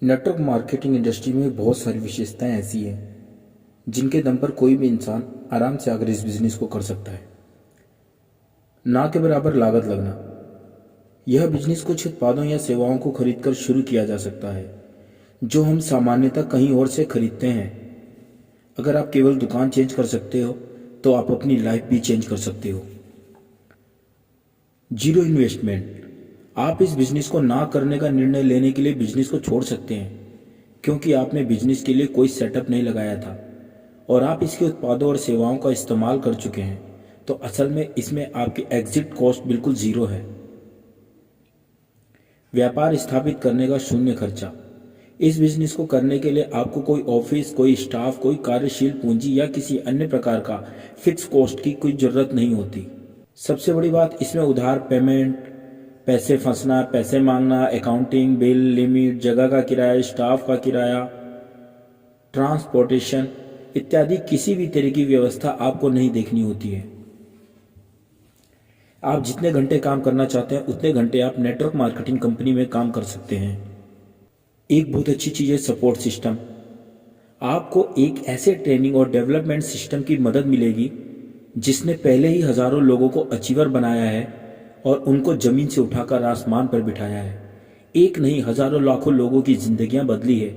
Network marketing industry में बहुत सारी विशेषताएं ऐसी हैं जिनके दम पर कोई भी इंसान आराम से आकर इस बिजनेस को कर सकता है। ना के बराबर लागत लगना। यह बिजनेस कुछ उत्पादों या सेवाओं को खरीदकर शुरू किया जा सकता है जो हम सामान्यतः कहीं और से खरीदते हैं। अगर आप केवल दुकान चेंज कर सकते हो तो आप अपनी लाइफ भी चेंज कर सकते हो। Zero investment. आप इस बिजनेस को ना करने का निर्णय लेने के लिए बिजनेस को छोड़ सकते हैं क्योंकि आपने बिजनेस के लिए कोई सेटअप नहीं लगाया था और आप इसके उत्पादों और सेवाओं का इस्तेमाल कर चुके हैं, तो असल में इसमें आपकी एग्जिट कॉस्ट बिल्कुल जीरो है। व्यापार स्थापित करने का शून्य खर्चा। इस बिजनेस को करने के लिए आपको कोई ऑफिस, कोई स्टाफ, कोई कार्यशील पूंजी या किसी अन्य प्रकार का फिक्स कॉस्ट की कोई जरूरत नहीं होती। सबसे बड़ी बात, इसमें उधार पेमेंट, पैसे फंसना, पैसे मांगना, अकाउंटिंग, बिल, लिमिट, जगह का किराया, स्टाफ का किराया, ट्रांसपोर्टेशन इत्यादि किसी भी तरह की व्यवस्था आपको नहीं देखनी होती है। आप जितने घंटे काम करना चाहते हैं उतने घंटे आप नेटवर्क मार्केटिंग कंपनी में काम कर सकते हैं। एक बहुत अच्छी चीज़ है सपोर्ट सिस्टम। आपको एक ऐसे ट्रेनिंग और डेवलपमेंट सिस्टम की मदद मिलेगी जिसने पहले ही हजारों लोगों को अचीवर बनाया है और उनको जमीन से उठाकर आसमान पर बिठाया है। एक नहीं, हजारों लाखों लोगों की जिंदगियां बदली है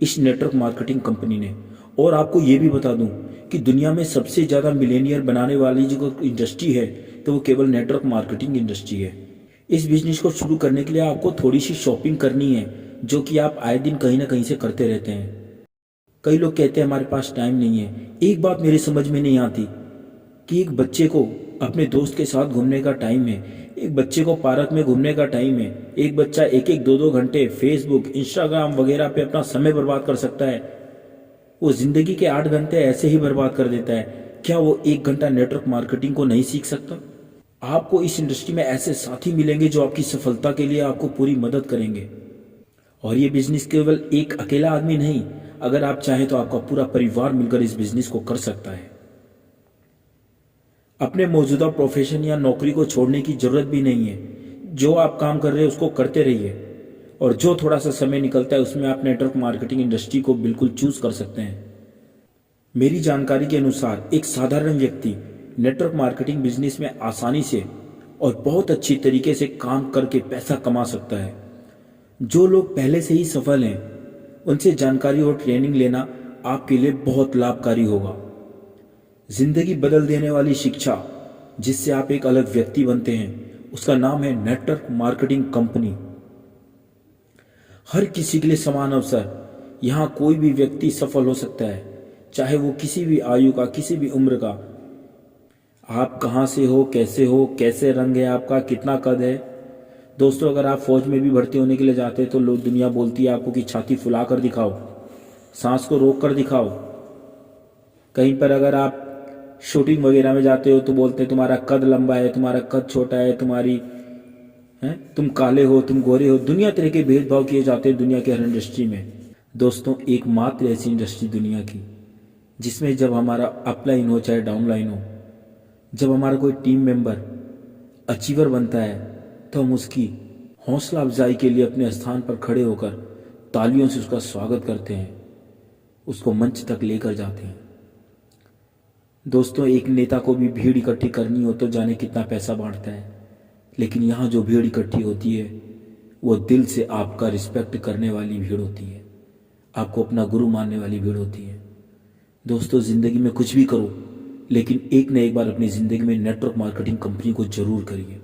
इस नेटवर्क मार्केटिंग कंपनी ने। और आपको ये भी बता दूं कि दुनिया में सबसे ज़्यादा मिलेनियर बनाने वाली जो इंडस्ट्री है तो वो केवल नेटवर्क मार्केटिंग इंडस्ट्री है। इस बिजनेस को शुरू करने के लिए आपको थोड़ी सी शॉपिंग करनी है जो कि आप आए दिन कहीं ना कहीं से करते रहते हैं। कई लोग कहते हैं हमारे पास टाइम नहीं है। एक बात मेरे समझ में नहीं आती कि एक बच्चे को अपने दोस्त के साथ घूमने का टाइम है, एक बच्चे को पार्क में घूमने का टाइम है, एक बच्चा एक एक दो दो घंटे फेसबुक, इंस्टाग्राम वगैरह पे अपना समय बर्बाद कर सकता है। वो जिंदगी के 8 घंटे ऐसे ही बर्बाद कर देता है। क्या वो 1 घंटा नेटवर्क मार्केटिंग को नहीं सीख सकता? आपको इस इंडस्ट्री में ऐसे साथी मिलेंगे जो आपकी सफलता के लिए आपको पूरी मदद करेंगे। और ये बिजनेस केवल एक अकेला आदमी नहीं, अगर आप चाहें तो आपका पूरा परिवार मिलकर इस बिजनेस को कर सकता है। अपने मौजूदा प्रोफेशन या नौकरी को छोड़ने की जरूरत भी नहीं है। जो आप काम कर रहे हैं उसको करते रहिए और जो थोड़ा सा समय निकलता है उसमें आप नेटवर्क मार्केटिंग इंडस्ट्री को बिल्कुल चूज कर सकते हैं। मेरी जानकारी के अनुसार एक साधारण व्यक्ति नेटवर्क मार्केटिंग बिजनेस में आसानी से और बहुत अच्छी तरीके से काम करके पैसा कमा सकता है। जो लोग पहले से ही सफल हैं उनसे जानकारी और ट्रेनिंग लेना आपके लिए बहुत लाभकारी होगा। जिंदगी बदल देने वाली शिक्षा जिससे आप एक अलग व्यक्ति बनते हैं उसका नाम है नेटवर्क मार्केटिंग कंपनी। हर किसी के लिए समान अवसर। यहाँ कोई भी व्यक्ति सफल हो सकता है, चाहे वो किसी भी आयु का, किसी भी उम्र का। आप कहाँ से हो, कैसे रंग है आपका, कितना कद है। दोस्तों, अगर आप फौज में भी भर्ती होने के लिए जाते हैं तो लोग दुनिया बोलती है आपको कि छाती फुला कर दिखाओ, सांस को रोक कर दिखाओ। कहीं पर अगर आप शूटिंग वगैरह में जाते हो तो बोलते हैं तुम्हारा कद लंबा है, तुम्हारा कद छोटा है, तुम काले हो, तुम गोरे हो। दुनिया तरह के भेदभाव किए जाते हैं दुनिया के हर इंडस्ट्री में। दोस्तों, एकमात्र ऐसी इंडस्ट्री दुनिया की जिसमें जब हमारा अपलाइन हो चाहे डाउनलाइन हो, जब हमारा कोई टीम मेंबर अचीवर बनता है तो हम उसकी हौसला अफजाई के लिए अपने स्थान पर खड़े होकर तालियों से उसका स्वागत करते हैं, उसको मंच तक लेकर जाते हैं। दोस्तों, एक नेता को भी भीड़ इकट्ठी करनी हो तो जाने कितना पैसा बांटता है, लेकिन यहाँ जो भीड़ इकट्ठी होती है वो दिल से आपका रिस्पेक्ट करने वाली भीड़ होती है, आपको अपना गुरु मानने वाली भीड़ होती है। दोस्तों, जिंदगी में कुछ भी करो लेकिन एक न एक बार अपनी जिंदगी में नेटवर्क मार्केटिंग कंपनी को जरूर करिए।